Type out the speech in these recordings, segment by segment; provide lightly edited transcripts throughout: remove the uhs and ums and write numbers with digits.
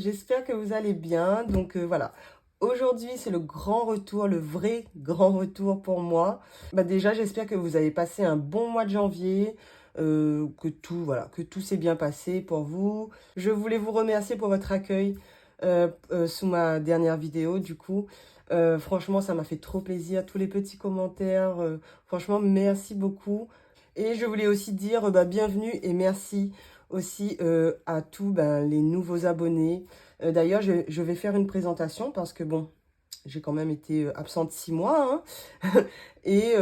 j'espère que vous allez bien. Donc voilà, aujourd'hui c'est le grand retour, le vrai grand retour pour moi. Déjà j'espère que vous avez passé un bon mois de janvier, que tout s'est bien passé pour vous. Je voulais vous remercier pour votre accueil sous ma dernière vidéo du coup. Franchement ça m'a fait trop plaisir, tous les petits commentaires, franchement merci beaucoup. Et je voulais aussi dire bienvenue et merci aussi à tous les nouveaux abonnés. D'ailleurs, je vais faire une présentation parce que bon, j'ai quand même été absente 6 mois. Hein. Et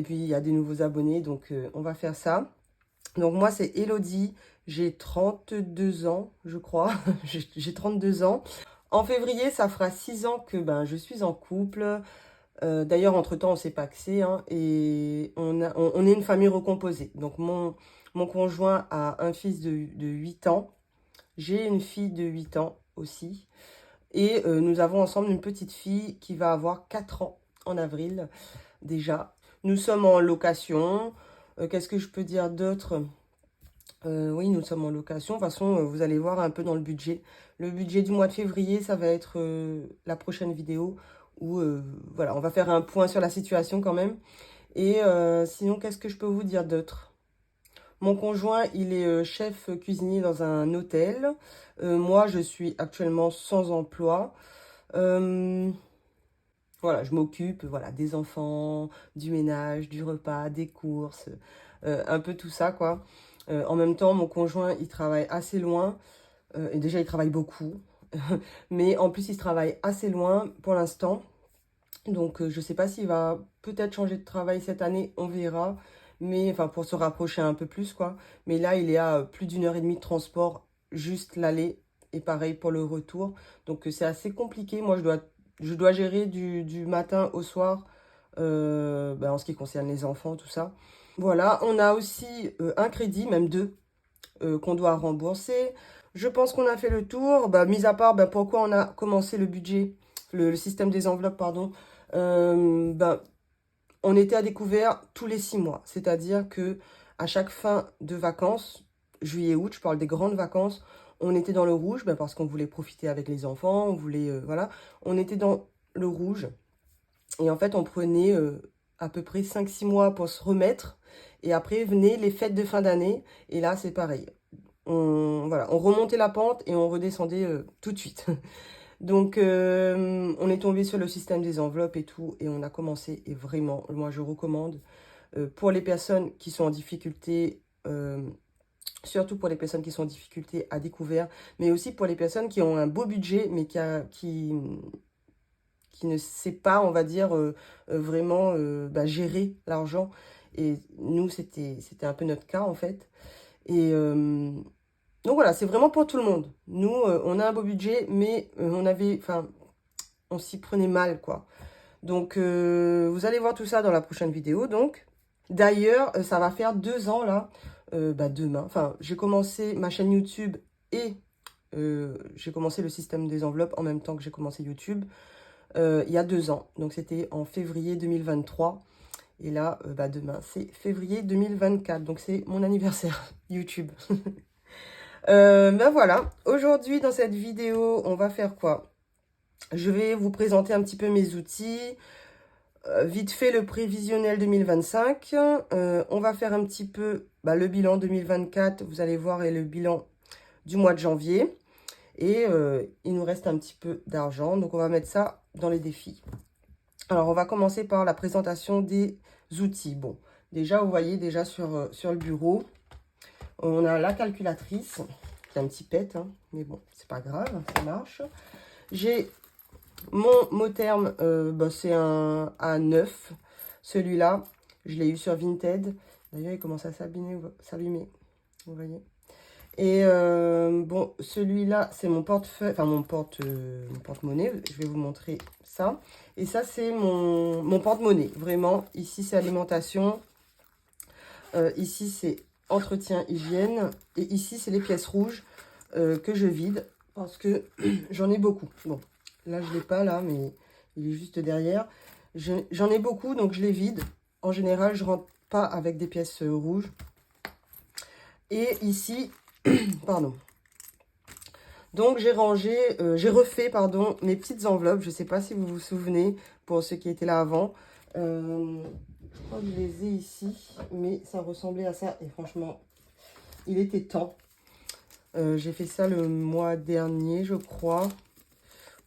puis, il y a des nouveaux abonnés, donc on va faire ça. Donc moi, c'est Elodie, j'ai 32 ans, je crois. J'ai 32 ans. En février, ça fera 6 ans que je suis en couple. D'ailleurs, entre-temps, on s'est pacsé hein, et on est une famille recomposée. Donc, mon conjoint a un fils de 8 ans. J'ai une fille de 8 ans aussi. Et nous avons ensemble une petite fille qui va avoir 4 ans en avril déjà. Nous sommes en location. Qu'est-ce que je peux dire d'autre? Oui, nous sommes en location. De toute façon, vous allez voir un peu dans le budget. Le budget du mois de février, ça va être la prochaine vidéo où voilà, on va faire un point sur la situation quand même. Et sinon, qu'est-ce que je peux vous dire d'autre? Mon conjoint, il est chef cuisinier dans un hôtel. Moi, je suis actuellement sans emploi. Voilà, je m'occupe voilà, des enfants, du ménage, du repas, des courses, un peu tout ça, quoi. En même temps, mon conjoint, il travaille assez loin. Et déjà, il travaille beaucoup. Mais en plus, il travaille assez loin pour l'instant. Donc, je ne sais pas s'il va peut-être changer de travail cette année. On verra. Mais, enfin, pour se rapprocher un peu plus, quoi. Mais là, il est à plus d'1 heure et demie de transport, juste l'aller. Et pareil pour le retour. Donc, c'est assez compliqué. Moi, je dois gérer du matin au soir. En ce qui concerne les enfants, tout ça. Voilà, on a aussi un crédit, même deux, qu'on doit rembourser. Je pense qu'on a fait le tour. Mis à part pourquoi on a commencé le budget, le système des enveloppes, pardon. On était à découvert tous les 6 mois. C'est-à-dire que à chaque fin de vacances, juillet-août, je parle des grandes vacances, on était dans le rouge parce qu'on voulait profiter avec les enfants, on voulait, voilà. On était dans le rouge. Et en fait, on prenait à peu près 5-6 mois pour se remettre. Et après, venaient les fêtes de fin d'année. Et là, c'est pareil. Voilà, on remontait la pente et on redescendait tout de suite. Donc, on est tombé sur le système des enveloppes et tout. Et on a commencé. Et vraiment, moi, je recommande pour les personnes qui sont en difficulté, surtout pour les personnes qui sont en difficulté à découvert, mais aussi pour les personnes qui ont un beau budget, mais qui ne sait pas, on va dire, vraiment gérer l'argent. Et nous, c'était un peu notre cas, en fait. Et donc voilà, c'est vraiment pour tout le monde. Nous, on a un beau budget, mais on s'y prenait mal, quoi. Donc, vous allez voir tout ça dans la prochaine vidéo, donc. D'ailleurs, ça va faire 2 ans, là, demain. Enfin, j'ai commencé ma chaîne YouTube et j'ai commencé le système des enveloppes en même temps que j'ai commencé YouTube. Il y a 2 ans. Donc, c'était en février 2023. Et là, demain, c'est février 2024. Donc, c'est mon anniversaire YouTube. Voilà. Aujourd'hui, dans cette vidéo, on va faire quoi? Je vais vous présenter un petit peu mes outils. Vite fait, le prévisionnel 2025. On va faire un petit peu le bilan 2024. Vous allez voir, et le bilan du mois de janvier. Et il nous reste un petit peu d'argent. Donc, on va mettre ça dans les défis. Alors, on va commencer par la présentation des outils. Bon, déjà, vous voyez déjà sur le bureau, on a la calculatrice. C'est un petit pet, hein, mais bon, c'est pas grave, ça marche. J'ai mon mot terme, c'est un A9. Celui-là, je l'ai eu sur Vinted. D'ailleurs, il commence à s'allumer, vous voyez. Et bon, celui-là, c'est mon portefeuille, enfin mon porte-monnaie. Je vais vous montrer ça. Et ça, c'est mon porte-monnaie. Vraiment, ici, c'est alimentation. Ici, c'est entretien, hygiène. Et ici, c'est les pièces rouges que je vide parce que j'en ai beaucoup. Bon, là, je ne l'ai pas, là, mais il est juste derrière. J'en ai beaucoup, donc je les vide. En général, je ne rentre pas avec des pièces rouges. Et ici... Pardon. Donc j'ai rangé, j'ai refait, pardon, mes petites enveloppes. Je ne sais pas si vous vous souvenez, pour ceux qui étaient là avant. Je crois que je les ai ici, mais ça ressemblait à ça. Et franchement, il était temps. J'ai fait ça le mois dernier, je crois,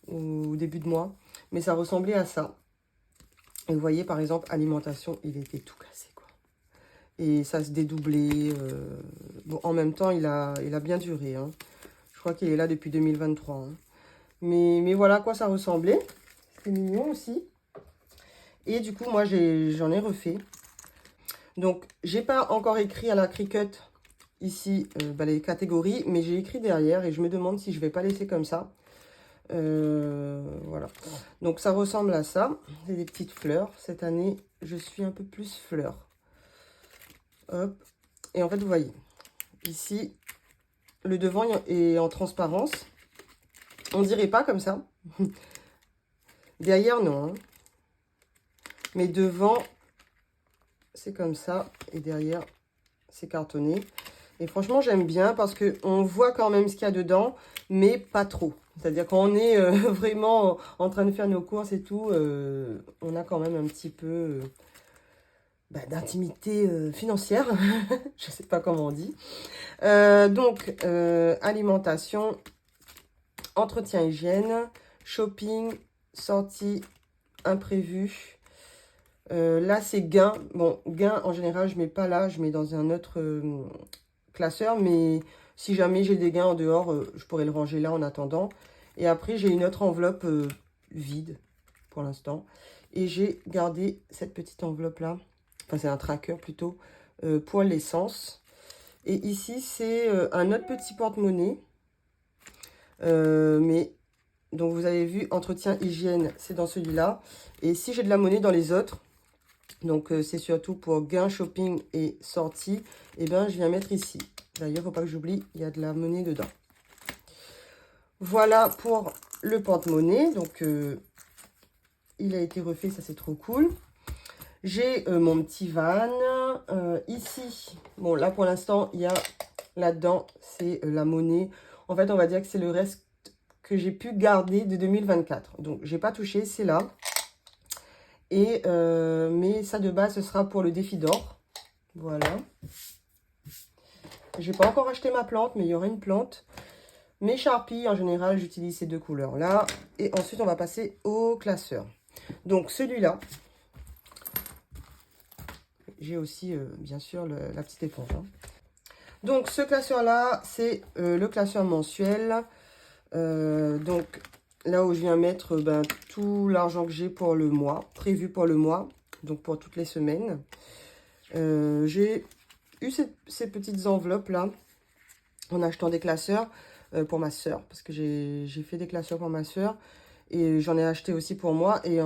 au début de mois. Mais ça ressemblait à ça. Et vous voyez, par exemple, alimentation, il était tout cassé, quoi. Et ça se dédoublait. Bon, en même temps, il a bien duré, hein. Je crois qu'il est là depuis 2023. Hein. Mais voilà à quoi ça ressemblait. C'était mignon aussi. Et du coup, moi, j'en ai refait. Donc, j'ai pas encore écrit à la Cricut ici les catégories, mais j'ai écrit derrière et je me demande si je vais pas laisser comme ça. Voilà. Donc, ça ressemble à ça. C'est des petites fleurs. Cette année, je suis un peu plus fleur. Hop. Et en fait, vous voyez, ici, le devant est en transparence. On dirait pas comme ça. Derrière, non. Hein. Mais devant, c'est comme ça. Et derrière, c'est cartonné. Et franchement, j'aime bien parce qu'on voit quand même ce qu'il y a dedans, mais pas trop. C'est-à-dire quand on est vraiment en train de faire nos courses et tout, on a quand même un petit peu d'intimité financière. Je ne sais pas comment on dit. Donc, alimentation, entretien hygiène, shopping, sortie, imprévu. Là, c'est gain. Bon, gain, en général, je ne mets pas là, je mets dans un autre classeur. Mais si jamais j'ai des gains en dehors, je pourrais le ranger là en attendant. Et après, j'ai une autre enveloppe vide pour l'instant. Et j'ai gardé cette petite enveloppe-là. Enfin, c'est un tracker plutôt, pour l'essence. Et ici, c'est un autre petit porte-monnaie. Mais donc, vous avez vu, entretien, hygiène, c'est dans celui-là. Et si j'ai de la monnaie dans les autres, donc c'est surtout pour gain, shopping et sortie, et bien, je viens mettre ici. D'ailleurs, il ne faut pas que j'oublie, il y a de la monnaie dedans. Voilà pour le porte-monnaie. Donc, il a été refait, ça c'est trop cool. J'ai mon petit van. Ici, bon là pour l'instant, il y a là-dedans, c'est la monnaie. En fait, on va dire que c'est le reste que j'ai pu garder de 2024. Donc, j'ai pas touché, c'est là. Et, mais ça de base, ce sera pour le défi d'or. Voilà. J'ai pas encore acheté ma plante, mais il y aura une plante. Mes Sharpies, en général, j'utilise ces deux couleurs-là. Et ensuite, on va passer au classeur. Donc, celui-là. J'ai aussi, bien sûr, la petite éponge. Hein. Donc, ce classeur-là, c'est le classeur mensuel. Donc, là où je viens mettre tout l'argent que j'ai pour le mois, prévu pour le mois, donc pour toutes les semaines. J'ai eu ces petites enveloppes-là en achetant des classeurs pour ma soeur, parce que j'ai fait des classeurs pour ma soeur, et j'en ai acheté aussi pour moi, et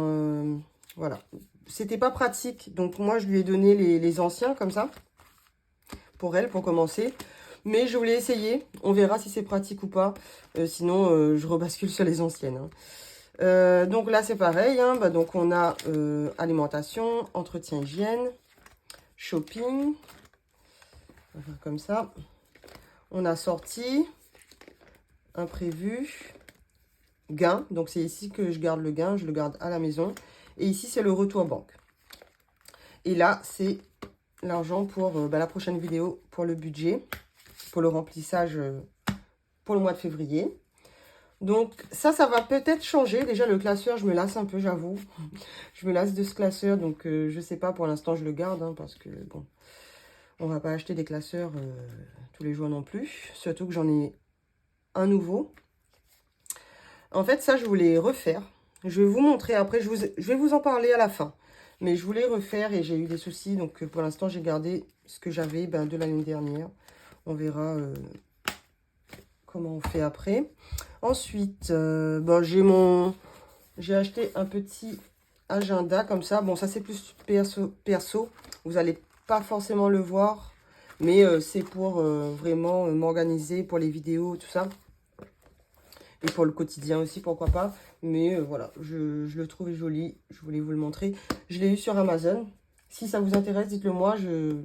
voilà. C'était pas pratique, donc moi je lui ai donné les anciens comme ça, pour elle, pour commencer. Mais je voulais essayer, on verra si c'est pratique ou pas, sinon je rebascule sur les anciennes. Hein. Donc là c'est pareil, hein. Donc on a alimentation, entretien hygiène, shopping, on va faire comme ça. On a sorti, imprévu, gain, donc c'est ici que je garde le gain, je le garde à la maison. Et ici c'est le retour banque. Et là c'est l'argent pour la prochaine vidéo, pour le budget, pour le remplissage pour le mois de février. Donc ça va peut-être changer. Déjà le classeur, je me lasse un peu, j'avoue. Je me lasse de ce classeur, donc je sais pas, pour l'instant je le garde, hein, parce que bon, on va pas acheter des classeurs tous les jours non plus. Surtout que j'en ai un nouveau. En fait ça je voulais refaire. Je vais vous montrer après, je vais vous en parler à la fin. Mais je voulais refaire et j'ai eu des soucis, donc pour l'instant j'ai gardé ce que j'avais de l'année dernière. On verra comment on fait après. Ensuite, j'ai acheté un petit agenda comme ça. Bon, ça c'est plus perso. Vous n'allez pas forcément le voir, mais c'est pour vraiment m'organiser pour les vidéos, tout ça. Et pour le quotidien aussi, pourquoi pas. Mais voilà, je le trouvais joli. Je voulais vous le montrer. Je l'ai eu sur Amazon. Si ça vous intéresse, dites-le moi. Je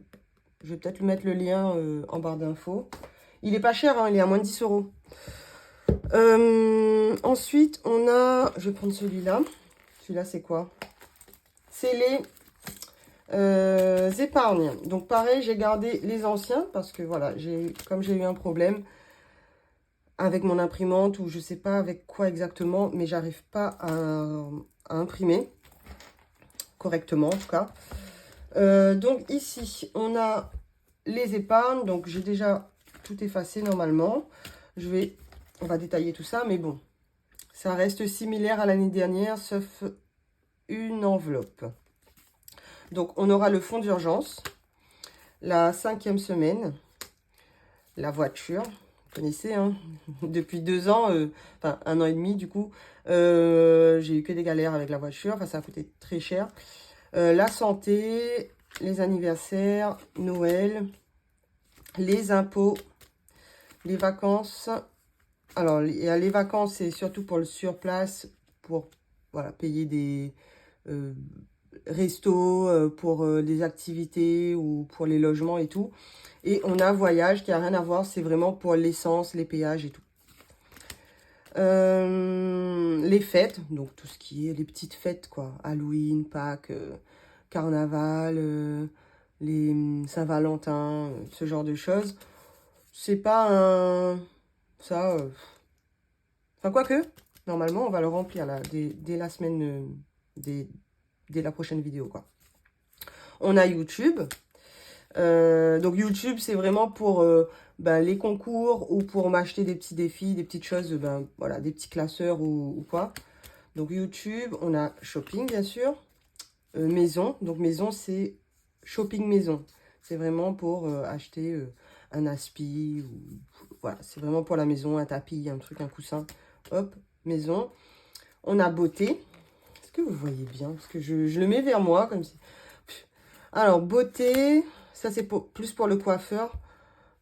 vais peut-être mettre le lien en barre d'infos. Il est pas cher, hein, il est à moins de 10 €. Ensuite, on a... Je vais prendre celui-là. Celui-là, c'est quoi? C'est les épargnes. Donc, pareil, j'ai gardé les anciens parce que, voilà, comme j'ai eu un problème avec mon imprimante ou je sais pas avec quoi exactement, mais j'arrive pas à imprimer correctement, en tout cas. Donc, ici, on a les épargnes. Donc, j'ai déjà tout effacé normalement. On va détailler tout ça, mais bon, ça reste similaire à l'année dernière, sauf une enveloppe. Donc, on aura le fonds d'urgence, la 5e semaine, la voiture, vous connaissez, hein, depuis 2 ans, enfin 1 an et demi du coup, j'ai eu que des galères avec la voiture, enfin ça a coûté très cher. La santé, les anniversaires, Noël, les impôts, les vacances. Alors, les vacances, c'est surtout pour le surplace, pour voilà, payer des restos, pour des activités ou pour les logements et tout. Et on a voyage qui n'a rien à voir, c'est vraiment pour l'essence, les péages et tout. Les fêtes, donc tout ce qui est les petites fêtes, quoi. Halloween, Pâques, Carnaval, les Saint-Valentin, ce genre de choses. C'est pas un... Ça... Enfin, quoique, normalement, on va le remplir là, dès la semaine, dès la prochaine vidéo, quoi. On a YouTube. Donc, YouTube, c'est vraiment pour ben, les concours ou pour m'acheter des petits défis, des petites choses, ben, voilà, des petits classeurs ou quoi. Donc, YouTube, on a Shopping, bien sûr. Maison. Donc, maison, c'est Shopping Maison. C'est vraiment pour acheter un aspi ou... Voilà, c'est vraiment pour la maison, un tapis, un truc, un coussin. Hop, maison. On a beauté. Est-ce que vous voyez bien? Parce que je le mets vers moi, comme si... Alors, beauté, ça c'est plus pour le coiffeur.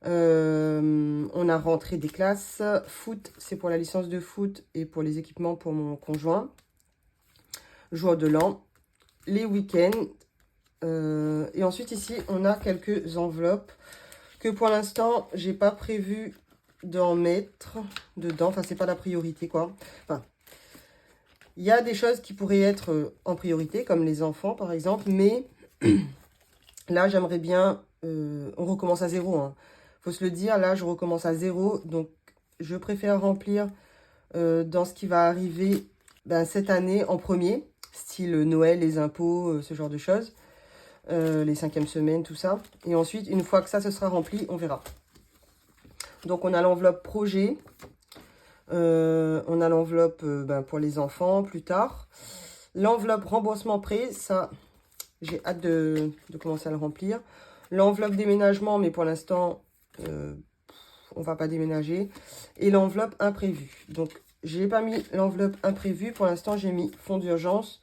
On a rentrée des classes. Foot, c'est pour la licence de foot et pour les équipements pour mon conjoint. Jour de l'an. Les week-ends. Et ensuite, ici, on a quelques enveloppes que pour l'instant, j'ai pas prévu d'en mettre dedans. Enfin, c'est pas la priorité, quoi. Enfin, il y a des choses qui pourraient être en priorité, comme les enfants, par exemple. Mais là, j'aimerais bien... on recommence à zéro, hein. Faut se le dire, là, je recommence à zéro. Donc, je préfère remplir dans ce qui va arriver ben, cette année en premier. Style Noël, les impôts, ce genre de choses. Les 5e semaines, tout ça. Et ensuite, une fois que ça se sera rempli, on verra. Donc, on a l'enveloppe projet. On a l'enveloppe ben, pour les enfants plus tard. L'enveloppe remboursement prêt, ça, j'ai hâte de commencer à le remplir. L'enveloppe déménagement, mais pour l'instant, on va pas déménager. Et l'enveloppe imprévue. Donc, je n'ai pas mis l'enveloppe imprévue. Pour l'instant, j'ai mis fonds d'urgence.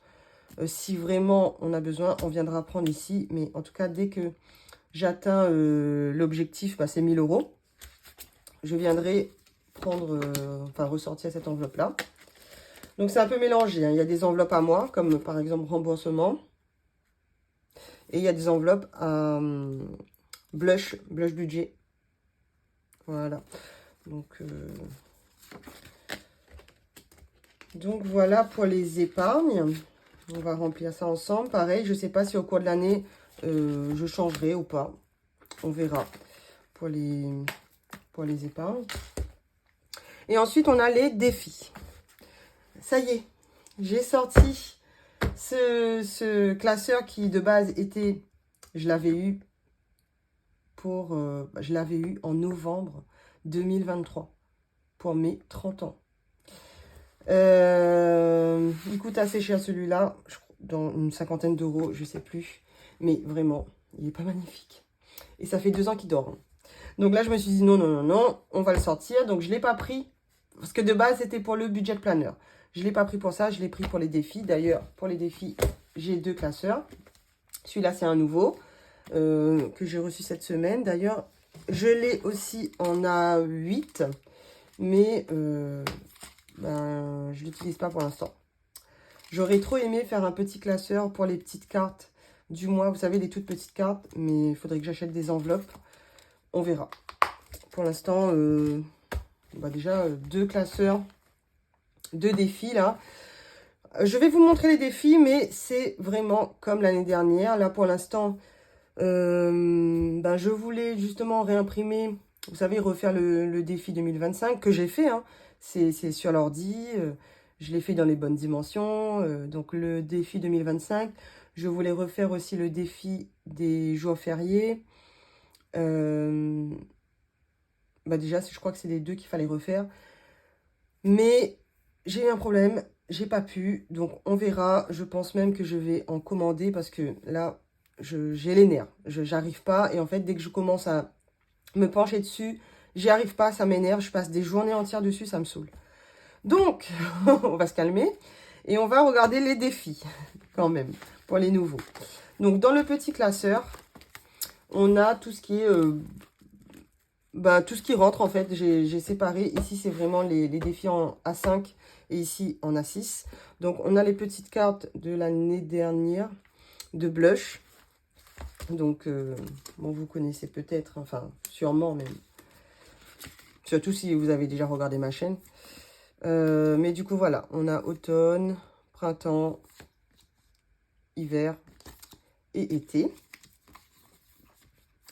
Si vraiment on a besoin, on viendra prendre ici. Mais en tout cas, dès que j'atteins l'objectif, bah, c'est 1 000 €. Je viendrai prendre, enfin ressortir cette enveloppe-là. Donc, c'est un peu mélangé, hein. Il y a des enveloppes à moi, comme par exemple remboursement. Et il y a des enveloppes à blush budget. Voilà. Donc voilà pour les épargnes. On va remplir ça ensemble. Pareil, je ne sais pas si au cours de l'année, je changerai ou pas. On verra pour les épargnes. Et ensuite, on a les défis. Ça y est, j'ai sorti ce classeur qui, de base, était... Je l'avais eu en novembre 2023 pour mes 30 ans. Il coûte assez cher celui-là, dans une 50aine d'euros, je sais plus. Mais vraiment, il est pas magnifique. Et ça fait 2 ans qu'il dort. Donc là, je me suis dit non, non, non, non, on va le sortir. Donc je ne l'ai pas pris, parce que de base, c'était pour le budget planner. Je ne l'ai pas pris pour ça, je l'ai pris pour les défis. D'ailleurs, pour les défis, j'ai 2 classeurs. Celui-là, c'est un nouveau que j'ai reçu cette semaine. D'ailleurs, je l'ai aussi en A8, mais ben, je ne l'utilise pas pour l'instant. J'aurais trop aimé faire un petit classeur pour les petites cartes du mois. Vous savez, les toutes petites cartes, mais il faudrait que j'achète des enveloppes. On verra. Pour l'instant, bah déjà 2 classeurs, 2 défis là. Je vais vous montrer les défis, mais c'est vraiment comme l'année dernière. Là, pour l'instant, ben, je voulais justement réimprimer, vous savez, refaire le défi 2025 que j'ai fait. Hein. C'est sur l'ordi, je l'ai fait dans les bonnes dimensions. Donc, le défi 2025, je voulais refaire aussi le défi des jours fériés. Bah déjà, je crois que c'est les 2 qu'il fallait refaire. Mais j'ai eu un problème, j'ai pas pu, donc on verra. Je pense même que je vais en commander parce que là, j'ai les nerfs. J'arrive pas et en fait, dès que je commence à me pencher dessus, j'y arrive pas, ça m'énerve. Je passe des journées entières dessus, ça me saoule. Donc, on va se calmer et on va regarder les défis quand même pour les nouveaux. Donc, dans le petit classeur, on a tout ce qui est... bah, tout ce qui rentre en fait, j'ai séparé. Ici, c'est vraiment les défis en A5 et ici en A6. Donc, on a les petites cartes de l'année dernière de blush. Donc, bon, vous connaissez peut-être, enfin, sûrement même. Surtout si vous avez déjà regardé ma chaîne. Mais du coup, voilà, on a automne, printemps, hiver et été.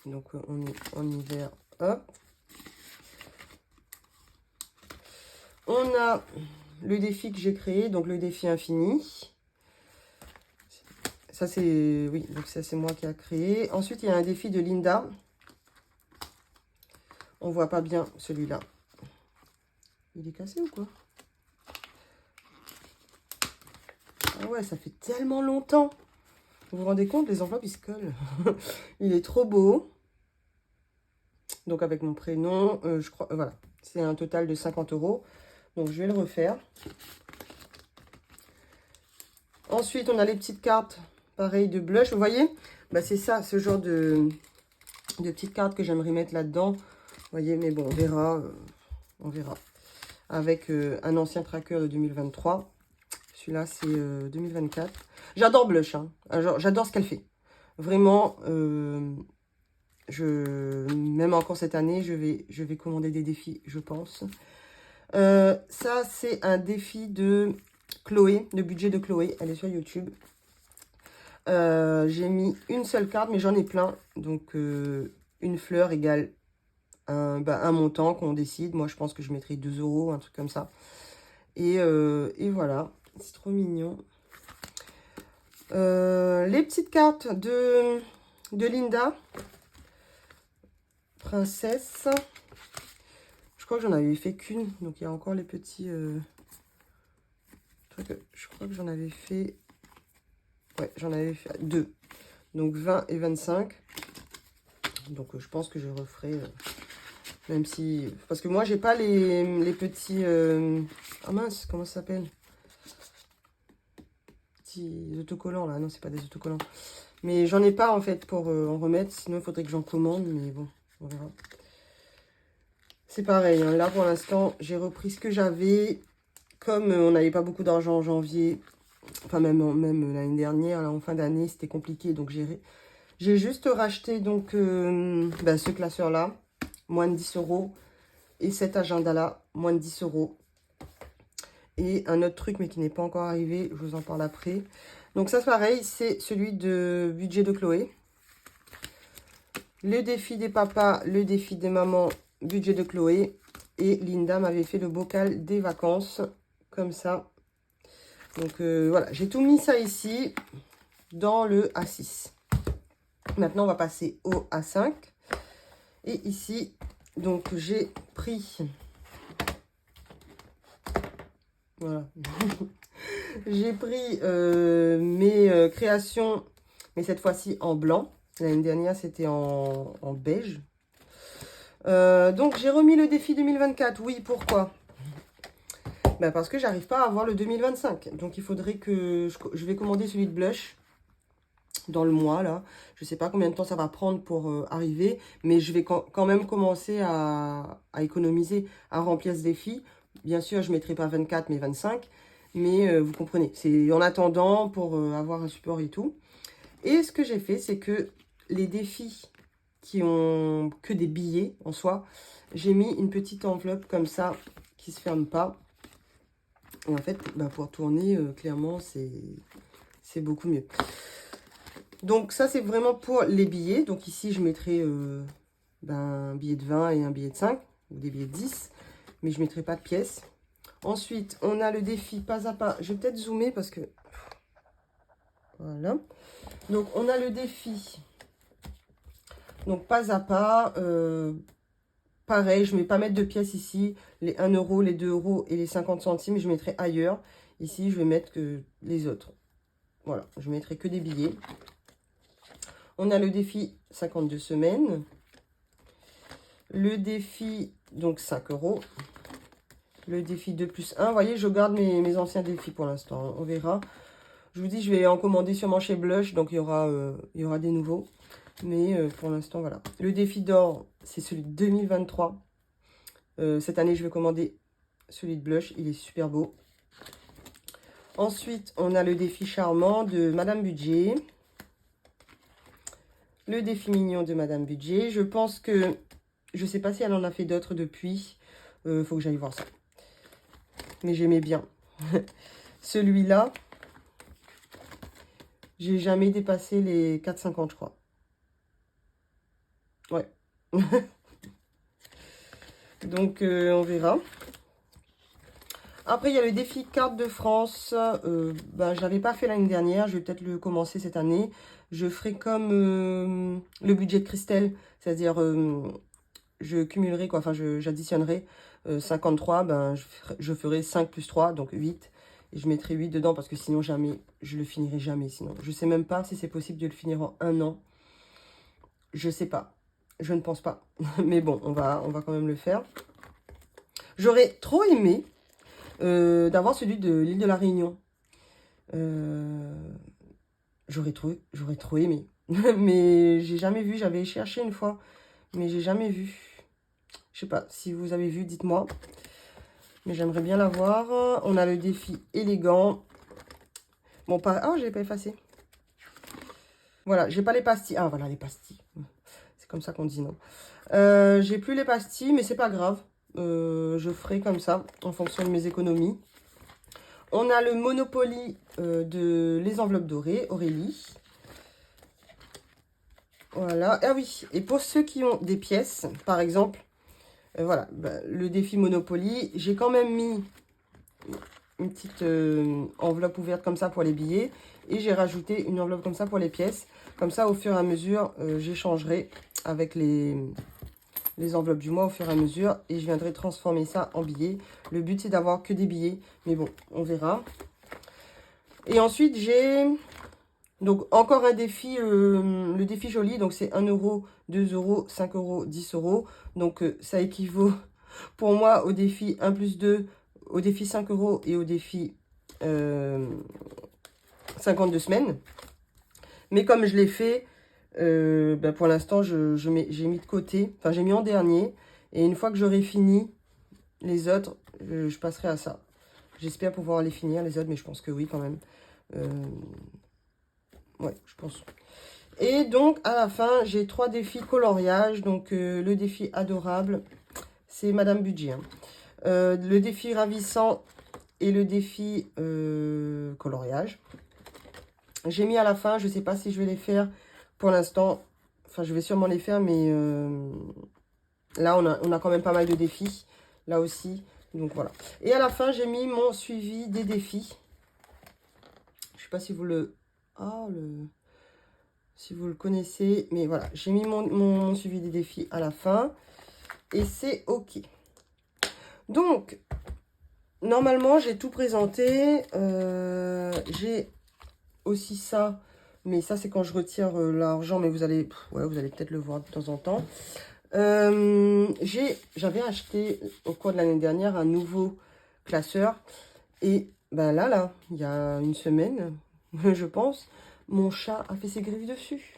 Donc, on est en hiver. Hop. On a le défi que j'ai créé, donc le défi infini. Ça, c'est... Oui, donc ça, c'est moi qui a créé. Ensuite, il y a un défi de Linda. On voit pas bien celui-là. Il est cassé ou quoi? Ah ouais, ça fait tellement longtemps. Vous vous rendez compte, les enveloppes, ils se collent. Il est trop beau. Donc, avec mon prénom, je crois... voilà, c'est un total de 50 €. Donc, je vais le refaire. Ensuite, on a les petites cartes, pareil, de blush. Vous voyez, bah, c'est ça, ce genre de petites cartes que j'aimerais mettre là-dedans. Vous voyez, mais bon, on verra. On verra. Avec un ancien tracker de 2023. Celui-là, c'est 2024. J'adore Blush. Hein. J'adore ce qu'elle fait. Vraiment, même encore cette année, je vais commander des défis, je pense. Ça, c'est un défi de Chloé, le budget de Chloé. Elle est sur YouTube. J'ai mis une seule carte, mais j'en ai plein. Donc, une fleur égale un montant qu'on décide. Moi, je pense que je mettrai 2 €, un truc comme ça. Et voilà, c'est trop mignon. Les petites cartes de Linda. Princesse. Je crois que j'en avais fait qu'une. Donc, il y a encore les petits... Je crois que j'en avais fait... Ouais, j'en avais fait 2. Donc, 20 et 25. Donc, je pense que je referai... même si... Parce que moi, j'ai pas les petits... Ah mince, comment ça s'appelle? Petits autocollants, là. Non, c'est pas des autocollants. Mais j'en ai pas, en fait, pour en remettre. Sinon, il faudrait que j'en commande. Mais bon, on verra. C'est pareil. Hein. Là, pour l'instant, j'ai repris ce que j'avais. Comme on n'avait pas beaucoup d'argent en janvier, enfin, même l'année dernière, là, en fin d'année, c'était compliqué. Donc, j'ai juste racheté donc ce classeur-là, moins de 10 €. Et cet agenda-là, moins de 10 €. Et un autre truc, mais qui n'est pas encore arrivé, je vous en parle après. Donc ça, c'est pareil, c'est celui de budget de Chloé. Le défi des papas, le défi des mamans, budget de Chloé. Et Linda m'avait fait le bocal des vacances, comme ça. Donc voilà, j'ai tout mis ça ici, dans le A6. Maintenant, on va passer au A5. Et ici, donc j'ai pris... Voilà. J'ai pris mes créations, mais cette fois-ci en blanc. L'année dernière, c'était en beige. Donc, j'ai remis le défi 2024. Oui, pourquoi? Ben, parce que j'arrive pas à avoir le 2025. Donc, il faudrait que je vais commander celui de blush dans le mois, là. Je sais pas combien de temps ça va prendre pour arriver, mais je vais quand même commencer à économiser, à remplir ce défi. Bien sûr, je ne mettrai pas 24, mais 25. Mais vous comprenez, c'est en attendant pour avoir un support et tout. Et ce que j'ai fait, c'est que les défis qui ont que des billets en soi, j'ai mis une petite enveloppe comme ça qui se ferme pas. Et en fait, bah, pour tourner, clairement, c'est beaucoup mieux. Donc ça, c'est vraiment pour les billets. Donc ici, je mettrai un billet de 20 et un billet de 5, ou des billets de 10. Mais je ne mettrai pas de pièces. Ensuite, on a le défi pas à pas. Je vais peut-être zoomer parce que... Voilà. Donc, on a le défi. Donc, pas à pas. Pareil, je ne vais pas mettre de pièces ici. Les 1 euro, les 2 euros et les 50 centimes, je mettrai ailleurs. Ici, je vais mettre que les autres. Voilà, je mettrai que des billets. On a le défi 52 semaines. Le défi, donc 5 euros. Le défi 2 plus 1. Vous voyez, je garde mes anciens défis pour l'instant. On verra. Je vous dis, je vais en commander sûrement chez Blush. Donc, il y aura des nouveaux. Mais pour l'instant, voilà. Le défi d'or, c'est celui de 2023. Cette année, je vais commander celui de Blush. Il est super beau. Ensuite, on a le défi charmant de Madame Budget. Le défi mignon de Madame Budget. Je pense que... Je ne sais pas si elle en a fait d'autres depuis. Faut que j'aille voir ça. Mais j'aimais bien. Celui-là, j'ai jamais dépassé les 4,50, je crois. Ouais. Donc, on verra. Après, il y a le défi carte de France. Je n'avais pas fait l'année dernière. Je vais peut-être le commencer cette année. Je ferai comme le budget de Christelle. C'est-à-dire, je cumulerai, quoi. Enfin, j'additionnerai 53. Je ferai 5 plus 3, donc 8. Et je mettrai 8 dedans parce que sinon, jamais, je le finirai jamais. Sinon, je ne sais même pas si c'est possible de le finir en 1 an. Je sais pas. Je ne pense pas. Mais bon, on va quand même le faire. J'aurais trop aimé d'avoir celui de l'île de la Réunion. J'aurais trop aimé. Mais j'ai jamais vu. J'avais cherché une fois. Mais j'ai jamais vu. Je sais pas. Si vous avez vu, dites-moi. Mais j'aimerais bien l'avoir. On a le défi élégant. Bon, pareil. Ah, je l'ai pas effacé. Voilà, j'ai pas les pastilles. Ah, voilà, les pastilles. C'est comme ça qu'on dit, non. J'ai plus les pastilles, mais c'est pas grave. Je ferai comme ça, en fonction de mes économies. On a le Monopoly de les enveloppes dorées, Aurélie. Voilà. Ah oui, et pour ceux qui ont des pièces, par exemple, voilà, le défi Monopoly, j'ai quand même mis une petite enveloppe ouverte comme ça pour les billets. Et j'ai rajouté une enveloppe comme ça pour les pièces. Comme ça, au fur et à mesure, j'échangerai avec les enveloppes du mois au fur et à mesure. Et je viendrai transformer ça en billets. Le but, c'est d'avoir que des billets. Mais bon, on verra. Et ensuite, j'ai... Donc, encore un défi, le défi joli. Donc, c'est 1 euro, 2 euros, 5 euros, 10 euros. Donc, ça équivaut pour moi au défi 1 plus 2, au défi 5 euros et au défi 52 semaines. Mais comme je l'ai fait, pour l'instant, j'ai mis de côté. Enfin, j'ai mis en dernier. Et une fois que j'aurai fini les autres, je passerai à ça. J'espère pouvoir les finir, les autres, mais je pense que oui, quand même. Ouais, je pense. Et donc, à la fin, j'ai 3 défis coloriage. Donc, le défi adorable, c'est Madame Budget. Hein. Le défi ravissant et le défi coloriage. J'ai mis à la fin, je ne sais pas si je vais les faire pour l'instant. Enfin, je vais sûrement les faire, mais là, on a quand même pas mal de défis. Là aussi. Donc, voilà. Et à la fin, j'ai mis mon suivi des défis. Je ne sais pas si vous le... Ah, si vous le connaissez. Mais voilà, j'ai mis mon suivi des défis à la fin. Et c'est OK. Donc, normalement, j'ai tout présenté. J'ai aussi ça. Mais ça, c'est quand je retire l'argent. Mais vous allez peut-être le voir de temps en temps. J'avais acheté au cours de l'année dernière un nouveau classeur. Et là, il y a une semaine, je pense, mon chat a fait ses griffes dessus.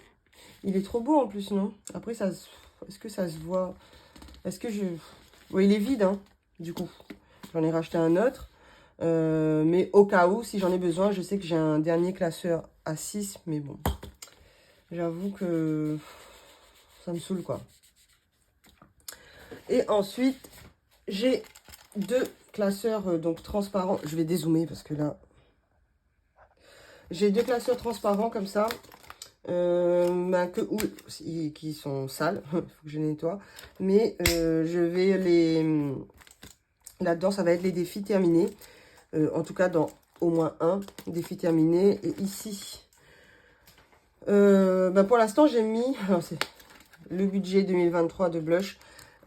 Il est trop beau en plus, non? Après, est-ce que ça se voit? Est-ce que je... Oui, il est vide, hein, du coup. J'en ai racheté un autre. Mais au cas où, si j'en ai besoin, je sais que j'ai un dernier classeur à 6. Mais bon, j'avoue que ça me saoule, quoi. Et ensuite, j'ai 2 classeurs donc transparents. Je vais dézoomer parce que là... J'ai 2 classeurs transparents comme ça. Qui sont sales. Il faut que je les nettoie. Mais je vais les... Là-dedans, ça va être les défis terminés. En tout cas, dans au moins un défi terminé. Et ici, pour l'instant, j'ai mis... C'est le budget 2023 de Blush.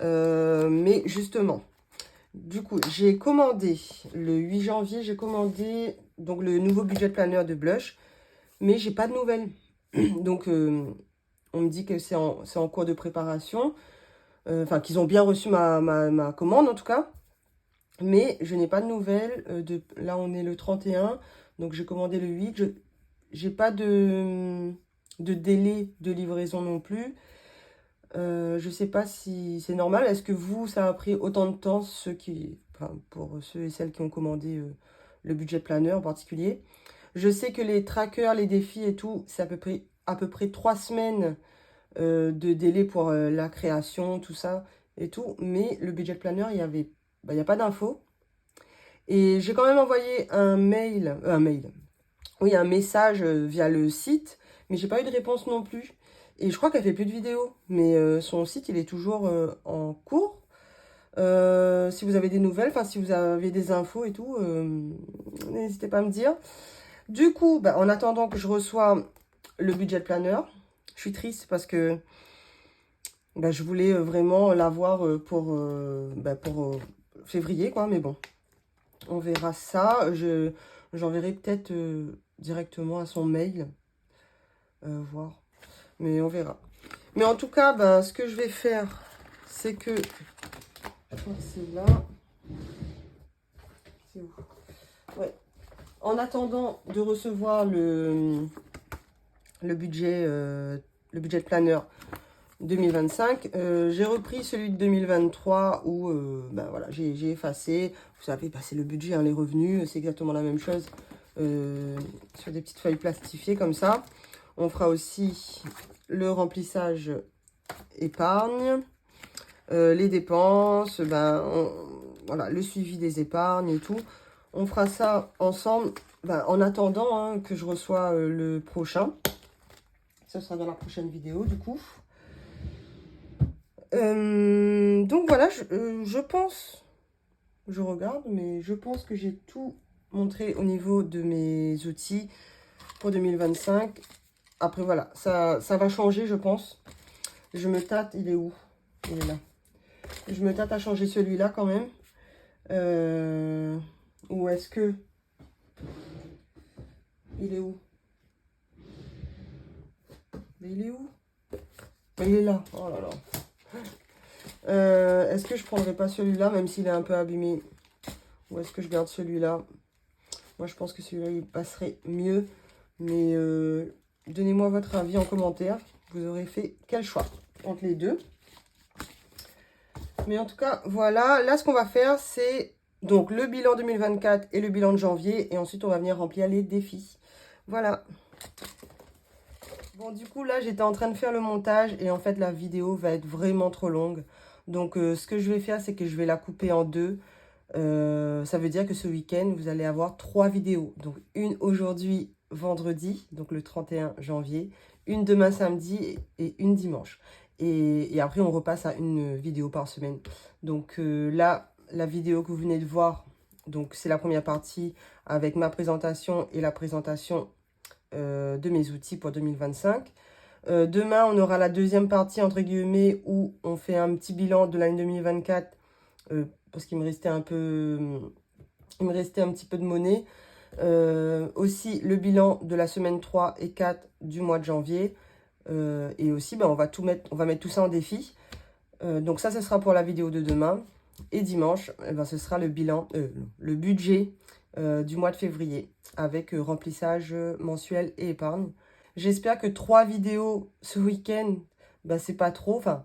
Mais justement... Du coup, j'ai commandé le 8 janvier, j'ai commandé donc le nouveau budget planner de Blush, mais j'ai pas de nouvelles. Donc, on me dit que c'est en cours de préparation, enfin qu'ils ont bien reçu ma commande en tout cas, mais je n'ai pas de nouvelles. Là, on est le 31, donc j'ai commandé le 8. Je n'ai pas de délai de livraison non plus. Je sais pas si c'est normal. Est-ce que vous, ça a pris autant de temps, pour ceux et celles qui ont commandé le budget planner en particulier? Je sais que les trackers, les défis et tout, c'est à peu près 3 semaines de délai pour la création, tout ça et tout. Mais le budget planner, il y a pas d'infos. Et j'ai quand même envoyé un message via le site, mais j'ai pas eu de réponse non plus. Et je crois qu'elle fait plus de vidéos, mais son site, il est toujours en cours. Si vous avez des nouvelles, enfin si vous avez des infos et tout, n'hésitez pas à me dire. Du coup, en attendant que je reçois le budget planner, je suis triste parce que je voulais vraiment l'avoir pour février, quoi. Mais bon, on verra ça. J'enverrai peut-être directement à son mail, voir. Mais on verra. Mais en tout cas, ce que je vais faire, c'est que... Je crois que c'est là. C'est où? Ouais. En attendant de recevoir le budget planner 2025, j'ai repris celui de 2023 où voilà, j'ai effacé. Vous savez, c'est le budget, hein, les revenus, c'est exactement la même chose sur des petites feuilles plastifiées comme ça. On fera aussi le remplissage épargne, les dépenses, voilà, le suivi des épargnes et tout. On fera ça ensemble en attendant hein, que je reçois le prochain. Ça sera dans la prochaine vidéo du coup. Donc voilà, je pense, je regarde, mais je pense que j'ai tout montré au niveau de mes outils pour 2025. Après, voilà, ça va changer, je pense. Je me tâte, il est où? Il est là. Je me tâte à changer celui-là quand même. Ou est-ce que... Il est où? Mais il est où? Mais il est là. Oh là là. Est-ce que je prendrais pas celui-là, même s'il est un peu abîmé? Ou est-ce que je garde celui-là? Moi, je pense que celui-là, il passerait mieux. Mais donnez-moi votre avis en commentaire. Vous aurez fait quel choix entre les deux? Mais en tout cas, voilà. Là, ce qu'on va faire, c'est donc le bilan 2024 et le bilan de janvier. Et ensuite, on va venir remplir les défis. Voilà. Bon, du coup, là, j'étais en train de faire le montage. Et en fait, la vidéo va être vraiment trop longue. Donc, ce que je vais faire, c'est que je vais la couper en deux. Ça veut dire que ce week-end, vous allez avoir 3 vidéos. Donc, une aujourd'hui, vendredi, donc le 31 janvier. Une demain, samedi et une dimanche. Et après, on repasse à une vidéo par semaine. Donc là, la vidéo que vous venez de voir, donc c'est la première partie avec ma présentation et la présentation de mes outils pour 2025. Demain, on aura la deuxième partie, entre guillemets, où on fait un petit bilan de l'année 2024 parce qu'il me restait un petit peu de monnaie. Aussi, le bilan de la semaine 3 et 4 du mois de janvier. Et aussi, on va mettre tout ça en défi. Donc ça, ce sera pour la vidéo de demain. Et dimanche, ce sera le bilan, le budget du mois de février avec remplissage mensuel et épargne. J'espère que 3 vidéos ce week-end, c'est pas trop. Enfin,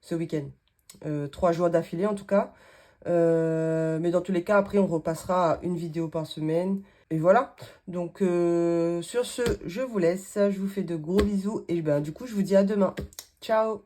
ce week-end. 3 jours d'affilée en tout cas. Mais dans tous les cas, après, on repassera à une vidéo par semaine. Et voilà. Donc, sur ce, je vous laisse. Je vous fais de gros bisous. Et du coup, je vous dis à demain. Ciao!